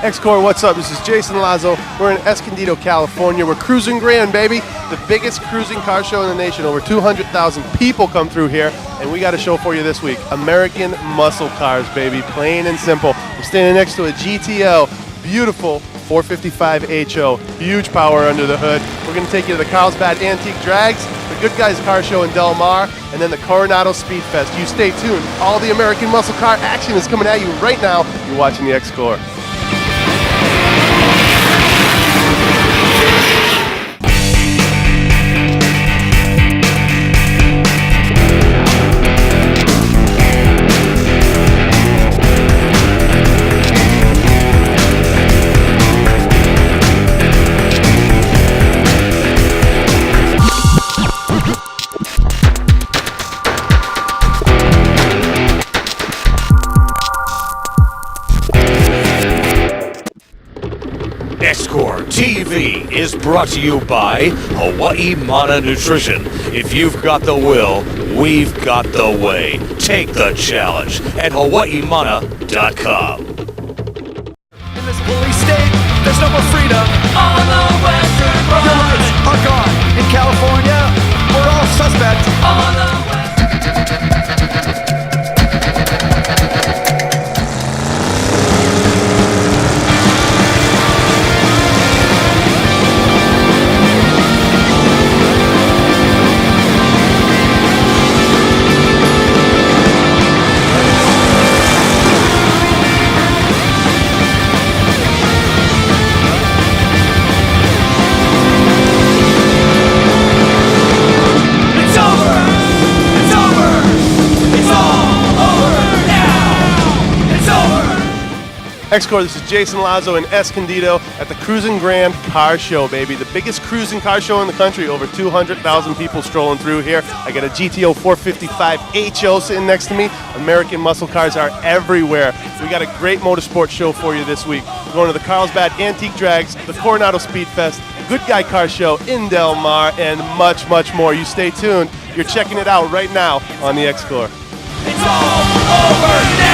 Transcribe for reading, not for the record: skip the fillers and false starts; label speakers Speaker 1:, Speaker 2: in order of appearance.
Speaker 1: Xcorps, what's up? This is Jason Lazo. We're in Escondido, California. We're cruising grand, baby. The biggest cruising car show in the nation. Over 200,000 people come through here, and we got a show for you this week. American muscle cars, baby. Plain and simple. We're standing next to a GTL. Beautiful 455 HO. Huge power under the hood. We're going to take you to the Carlsbad Antique Drags, the Good Guys Car Show in Del Mar, and then the Coronado Speedfest. You stay tuned. All the American muscle car action is coming at you right now. You're watching the Xcorps.
Speaker 2: Xcorps TV is brought to you by Hawaii Mana Nutrition. If you've got the will, we've got the way. Take the challenge at hawaiimana.com.
Speaker 3: In this bully state, there's no more freedom on the Western Front. Your rights are gone. In California, we're all suspect on the
Speaker 1: Xcorps, this is Jason Lazo in Escondido at the Cruising Grand Car Show, baby. The biggest cruising car show in the country. Over 200,000 people strolling through here. I got a GTO 455 HO sitting next to me. American muscle cars are everywhere. We got a great motorsport show for you this week. We're going to the Carlsbad Antique Drags, the Coronado Speedfest, Good Guy Car Show in Del Mar, and much, much more. You stay tuned. You're checking it out right now on the Xcorps.
Speaker 3: It's all over now.